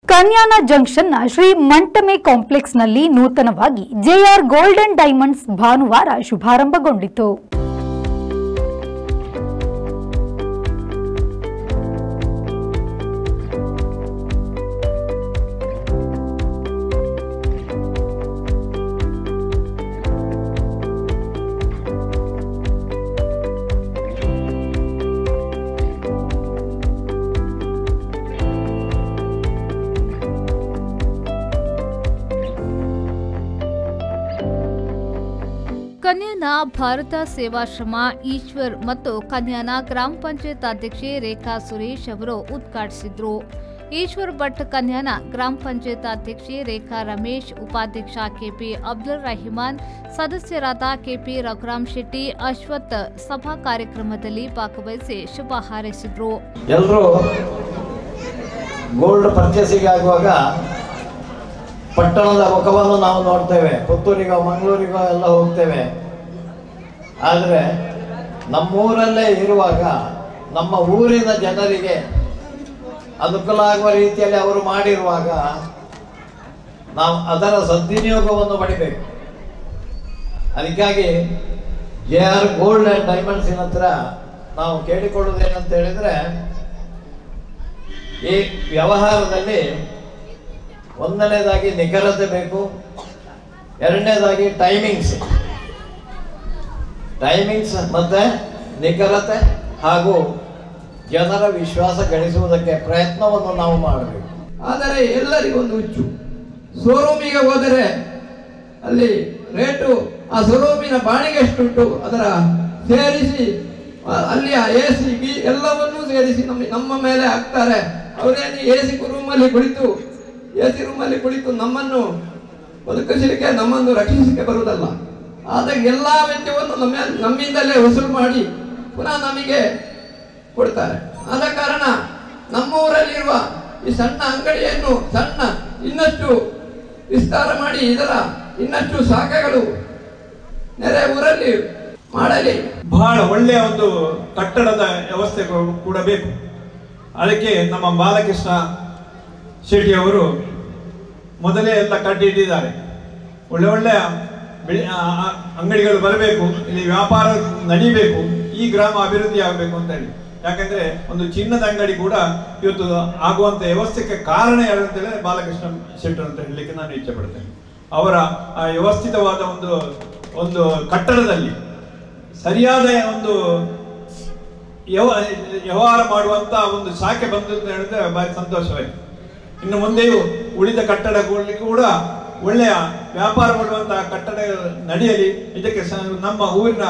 ಕನ್ಯಾನ ಜಂಕ್ಷನ್ನ ಶ್ರೀ ಮಂಟಮೆ ಕಾಂಪ್ಲೆಕ್ಸ್ನಲ್ಲಿ ನೂತನವಾಗಿ JR golden diamonds ಭಾನುವಾರ ಶುಭಾರಂಭಗೊಂಡಿತು. ಕನ್ಯಾನ ಭಾರತ ಸೇವಾಶ್ರಮ ಈಶ್ವರ್ ಮತ್ತು ಕನ್ಯಾನ ಗ್ರಾಮ ಪಂಚಾಯತ್ ಅಧ್ಯಕ್ಷೆ ರೇಖಾ ಸುರೇಶ್ ಅವರು ಉದ್ಘಾಟಿಸಿದರು. ಈಶ್ವರ್ ಭಟ್ ಕನ್ಯಾನ ಗ್ರಾಮ ಪಂಚಾಯತ್ ಅಧ್ಯಕ್ಷೆ ರೇಖಾ ರಮೇಶ್, ಉಪಾಧ್ಯಕ್ಷ ಕೆಪಿ ಅಬ್ದುಲ್ ರಹಿಮಾನ್, ಸದಸ್ಯರಾದ ಕೆಪಿ ರಘುರಾಮ್ ಶೆಟ್ಟಿ, ಅಶ್ವಥ್ ಸಭಾ ಕಾರ್ಯಕ್ರಮದಲ್ಲಿ ಭಾಗವಹಿಸಿ ಶುಭ ಹಾರೈಸಿದರು. ಎಲ್ಲರೂ ಗೋಲ್ಡ್ ಪರ್ಚೇಸಿಂಗ್ ಆಗುವಾಗ ಪಟ್ಟಣದ ಮುಖವನ್ನು ನಾವು ನೋಡ್ತೇವೆ, ಪುತ್ತೂರಿಗೋ ಮಂಗಳೂರಿಗೋ ಎಲ್ಲ ಹೋಗ್ತೇವೆ. ಆದರೆ ನಮ್ಮೂರಲ್ಲೇ ಇರುವಾಗ ನಮ್ಮ ಊರಿನ ಜನರಿಗೆ ಅನುಕೂಲ ಆಗುವ ರೀತಿಯಲ್ಲಿ ಅವರು ಮಾಡಿರುವಾಗ ನಾವು ಅದರ ಸದ್ವಿನಿಯೋಗವನ್ನು ಪಡಿಬೇಕು. ಅದಕ್ಕಾಗಿ ಜೆಆರ್ ಗೋಲ್ಡ್ ಆ್ಯಂಡ್ ಡೈಮಂಡ್ಸಿನ ಹತ್ರ ನಾವು ಕೇಳಿಕೊಳ್ಳುವುದೇನಂತ ಹೇಳಿದರೆ, ಈ ವ್ಯವಹಾರದಲ್ಲಿ ಒಂದನೇದಾಗಿ ನಿಖರತೆ ಬೇಕು, ಎರಡನೇದಾಗಿ ಟೈಮಿಂಗ್ಸ್ ಮತ್ತೆ ನಿಖರತೆ ಹಾಗೂ ಜನರ ವಿಶ್ವಾಸ ಗಳಿಸುವುದಕ್ಕೆ ಪ್ರಯತ್ನವನ್ನು ನಾವು ಮಾಡಬೇಕು. ಆದರೆ ಎಲ್ಲರಿಗೊಂದು ಹುಚ್ಚು. ಶೋರೂಮಿಗೆ ಹೋದರೆ ಅಲ್ಲಿ ರೇಟು ಆ ಶೋರೂಮಿನ ಬಾಣಿಗೆ ಎಷ್ಟುಂಟು ಅದರ ಸೇರಿಸಿ ಅಲ್ಲಿಯ AC ಎಲ್ಲವನ್ನೂ ಸೇರಿಸಿ ನಮ್ಮ ಮೇಲೆ ಹಾಕ್ತಾರೆ. ಅವರೇನು AC ರೂಮಲ್ಲಿ ಕುಳಿತು ನಮ್ಮನ್ನು ಬದುಕಿಸಲಿಕ್ಕೆ, ನಮ್ಮನ್ನು ರಕ್ಷಿಸಲಿಕ್ಕೆ ಬರುವುದಲ್ಲ. ಆದಾಗ ಎಲ್ಲ ವೆಚ್ಚವನ್ನು ನಮ್ಮಿಂದಲೇ ವಸೂಲು ಮಾಡಿ ಪುನಃ ನಮಗೆ ಕೊಡ್ತಾರೆ. ಆದ ಕಾರಣ ನಮ್ಮ ಊರಲ್ಲಿರುವ ಈ ಸಣ್ಣ ಅಂಗಡಿಯನ್ನು ಇನ್ನಷ್ಟು ವಿಸ್ತಾರ ಮಾಡಿ ಇದರ ಇನ್ನಷ್ಟು ಶಾಖೆಗಳು ನೆರೆ ಊರಲ್ಲಿ ಮಾಡಲಿ. ಬಹಳ ಒಳ್ಳೆಯ ಒಂದು ಕಟ್ಟಡದ ವ್ಯವಸ್ಥೆ ಕೂಡ ಬೇಕು. ಅದಕ್ಕೆ ನಮ್ಮ ಬಾಲಕೃಷ್ಣ ಶೆಟ್ಟಿ ಅವರು ಮೊದಲೇ ಎಲ್ಲ ಕಟ್ಟಿಟ್ಟಿದ್ದಾರೆ. ಒಳ್ಳೆಯ ಅಂಗಡಿಗಳು ಬರಬೇಕು, ಇಲ್ಲಿ ವ್ಯಾಪಾರ ನಡೀಬೇಕು, ಈ ಗ್ರಾಮ ಅಭಿವೃದ್ಧಿ ಆಗಬೇಕು ಅಂತ ಹೇಳಿ. ಯಾಕಂದ್ರೆ ಒಂದು ಚಿನ್ನದ ಅಂಗಡಿ ಕೂಡ ಇವತ್ತು ಆಗುವಂತ ವ್ಯವಸ್ಥೆಗೆ ಕಾರಣ ಯಾರು ಅಂತ ಹೇಳಿದ್ರೆ ಬಾಲಕೃಷ್ಣ ಶೆಟ್ಟಿ ಅಂತ ಹೇಳಲಿಕ್ಕೆ ನಾನು ಇಚ್ಛೆ ಪಡ್ತೇನೆ. ಅವರ ಆ ವ್ಯವಸ್ಥಿತವಾದ ಒಂದು ಕಟ್ಟಡದಲ್ಲಿ ಸರಿಯಾದ ಒಂದು ವ್ಯವಹಾರ ಮಾಡುವಂತ ಒಂದು ಶಾಖೆ ಬಂತು ಅಂತ ಹೇಳಿದ್ರೆ ಬಾರಿ ಸಂತೋಷವಾಯಿತು. ಇನ್ನು ಮುಂದೆಯೂ ಉಳಿದ ಕಟ್ಟಡಗಳಲ್ಲಿ ಕೂಡ ಒಳ್ಳೆಯ ವ್ಯಾಪಾರ ಮಾಡುವಂತಹ ಕಟ್ಟಡ ನಡೆಯಲಿ. ಇದಕ್ಕೆ ನಮ್ಮ ಊರಿನ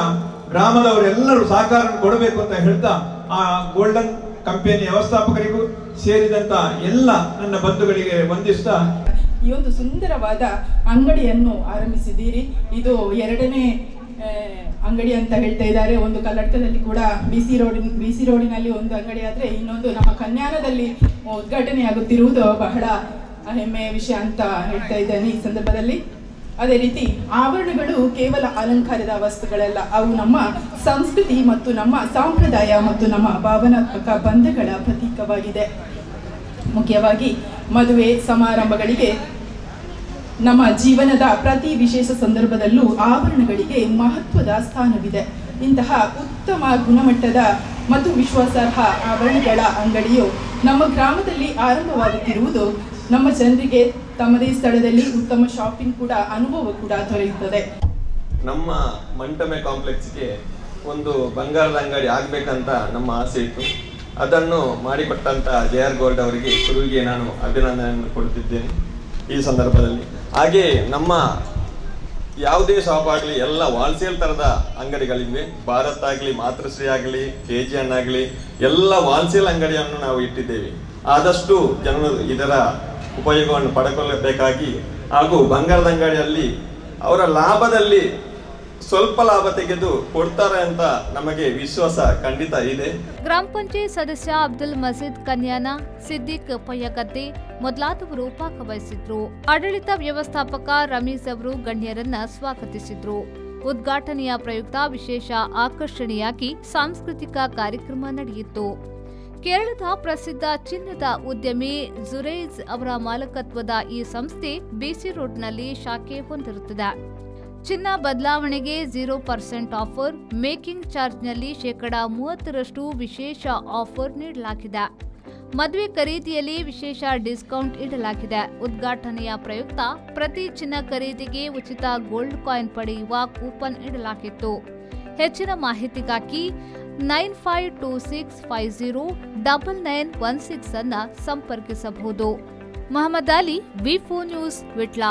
ಗ್ರಾಮದವರೆಲ್ಲರೂ ಸಹಕಾರ ಕೊಡಬೇಕು ಅಂತ ಹೇಳ್ತಾ ಆ ಗೋಲ್ಡನ್ ಕಂಪನಿ ವ್ಯವಸ್ಥಾಪಕರಿಗೂ ಸೇರಿದಂತ ಎಲ್ಲ ನನ್ನ ಬಂಧುಗಳಿಗೆ ವಂದಿಸ್ತಾ ಈ ಒಂದು ಸುಂದರವಾದ ಅಂಗಡಿಯನ್ನು ಆರಂಭಿಸಿದ್ದೀರಿ. ಇದು ಎರಡನೇ ಅಂಗಡಿ ಅಂತ ಹೇಳ್ತಾ ಇದ್ದಾರೆ. ಒಂದು ಕಲ್ಲಡ್ಕದಲ್ಲಿ ಕೂಡ ಬಿಸಿ ರೋಡಿನಲ್ಲಿ ಒಂದು ಅಂಗಡಿ ಆದ್ರೆ ಇನ್ನೊಂದು ನಮ್ಮ ಕನ್ಯಾನದಲ್ಲಿ ಉದ್ಘಾಟನೆಯಾಗುತ್ತಿರುವುದು ಬಹಳ ಹೆಮ್ಮೆಯ ವಿಷಯ ಅಂತ ಹೇಳ್ತಾ ಇದ್ದೇನೆ ಈ ಸಂದರ್ಭದಲ್ಲಿ. ಅದೇ ರೀತಿ ಆಭರಣಗಳು ಕೇವಲ ಅಲಂಕಾರದ ವಸ್ತುಗಳಲ್ಲ, ಅವು ನಮ್ಮ ಸಂಸ್ಕೃತಿ ಮತ್ತು ನಮ್ಮ ಸಂಪ್ರದಾಯ ಮತ್ತು ನಮ್ಮ ಭಾವನಾತ್ಮಕ ಬಂಧಗಳ ಪ್ರತೀಕವಾಗಿದೆ. ಮುಖ್ಯವಾಗಿ ಮದುವೆ ಸಮಾರಂಭಗಳಿಗೆ, ನಮ್ಮ ಜೀವನದ ಪ್ರತಿ ವಿಶೇಷ ಸಂದರ್ಭದಲ್ಲೂ ಆಭರಣಗಳಿಗೆ ಮಹತ್ವದ ಸ್ಥಾನವಿದೆ. ಇಂತಹ ಉತ್ತಮ ಗುಣಮಟ್ಟದ ಮತ್ತು ವಿಶ್ವಾಸಾರ್ಹ ಆಭರಣಗಳ ಅಂಗಡಿಯು ನಮ್ಮ ಗ್ರಾಮದಲ್ಲಿ ಆರಂಭವಾಗುತ್ತಿರುವುದು ನಮ್ಮ ಜನರಿಗೆ ತಮ್ಮದೇ ಸ್ಥಳದಲ್ಲಿ ಉತ್ತಮ ಶಾಪಿಂಗ್ ಕೂಡ ಅನುಭವ ಕೂಡ ದೊರೆಯುತ್ತದೆ. ನಮ್ಮ ಮಂಟಮೆ ಕಾಂಪ್ಲೆಕ್ಸ್ಗೆ ಒಂದು ಬಂಗಾರದ ಅಂಗಡಿ ಆಗಬೇಕಂತ ನಮ್ಮ ಆಸೆ ಇತ್ತು. ಅದನ್ನು ಮಾಡಿಕೊಟ್ಟಂತ ಜೆಆರ್ ಗೋಲ್ಡ್ ಅವರಿಗೆ ಶುರುವಿಗೆ ನಾನು ಅಭಿನಂದನೆಯನ್ನು ಕೊಡುತ್ತಿದ್ದೇನೆ ಈ ಸಂದರ್ಭದಲ್ಲಿ. ಹಾಗೆ ನಮ್ಮ ಯಾವುದೇ ಶಾಪ್ ಆಗಲಿ ಎಲ್ಲ ವಾಲ್ಸೇಲ್ ಥರದ ಅಂಗಡಿಗಳಿವೆ. ಭಾರತ್ ಆಗಲಿ, ಮಾತೃಶ್ರೀ ಆಗಲಿ, KGN ಆಗಲಿ ಎಲ್ಲ ವಾಲ್ಸೇಲ್ ಅಂಗಡಿಯನ್ನು ನಾವು ಇಟ್ಟಿದ್ದೇವೆ. ಆದಷ್ಟು ಜನರು ಇದರ ಉಪಯೋಗವನ್ನು ಪಡೆದುಕೊಳ್ಳಬೇಕಾಗಿ ಹಾಗೂ ಬಂಗಾರದ ಅಂಗಡಿಯಲ್ಲಿ ಅವರ ಲಾಭದಲ್ಲಿ ಸ್ವಲ್ಪ ಲಾಭ ತೆಗೆದು ಕೊಡ್ತಾರೆ ಅಂತ ನಮಗೆ ವಿಶ್ವಾಸ ಖಂಡಿತ ಇದೆ. ಗ್ರಾಮ ಪಂಚಾಯತ್ ಸದಸ್ಯ ಅಬ್ದುಲ್ ಮಜೀದ್ ಕನ್ಯಾನ, ಸಿದ್ದಿಕ್ ಪಯ್ಯಗದ್ದೆ ಮೊದಲಾದವರು ಭಾಗವಹಿಸಿದ್ರು. ಆಡಳಿತ ವ್ಯವಸ್ಥಾಪಕ ರಮೀಜ್ ಅವರು ಗಣ್ಯರನ್ನ ಸ್ವಾಗತಿಸಿದ್ರು. ಉದ್ಘಾಟನೆಯ ಪ್ರಯುಕ್ತ ವಿಶೇಷ ಆಕರ್ಷಣೆಯಾಗಿ ಸಾಂಸ್ಕೃತಿಕ ಕಾರ್ಯಕ್ರಮ ನಡೆಯಿತು. ಕೇರಳದ ಪ್ರಸಿದ್ಧ ಚಿನ್ನದ ಉದ್ಯಮಿ ಜುರೈಜ್ ಅವರ ಮಾಲಕತ್ವದ ಈ ಸಂಸ್ಥೆ ಬಿಸಿ ರೋಡ್ನಲ್ಲಿ ಶಾಖೆ ಹೊಂದಿರುತ್ತದೆ. ಚಿನ್ನ ಬದಲಾವಣೆಗೆ 0% ಆಫರ್, ಮೇಕಿಂಗ್ ಚಾರ್ಜ್ನಲ್ಲಿ 30% ವಿಶೇಷ ಆಫರ್ ನೀಡಲಾಗಿದೆ. ಮದುವೆ ಖರೀದಿಯಲ್ಲಿ ವಿಶೇಷ ಡಿಸ್ಕೌಂಟ್ ಇಡಲಾಗಿದೆ. ಉದ್ಘಾಟನೆಯ ಪ್ರಯುಕ್ತ ಪ್ರತಿ ಚಿನ್ನ ಖರೀದಿಗೆ ಉಚಿತ ಗೋಲ್ಡ್ ಕಾಯಿನ್ ಪಡೆಯುವ ಕೂಪನ್ ಇಡಲಾಗಿತ್ತು. ಹೆಚ್ಚಿನ ಮಾಹಿತಿಗಾಗಿ 9526509916 ಅನ್ನು ಸಂಪರ್ಕಿಸಬಹುದು. ಮಹಮ್ಮದ್ ಅಲಿ, ವಿ4 ನ್ಯೂಸ್, ವಿಟ್ಲ.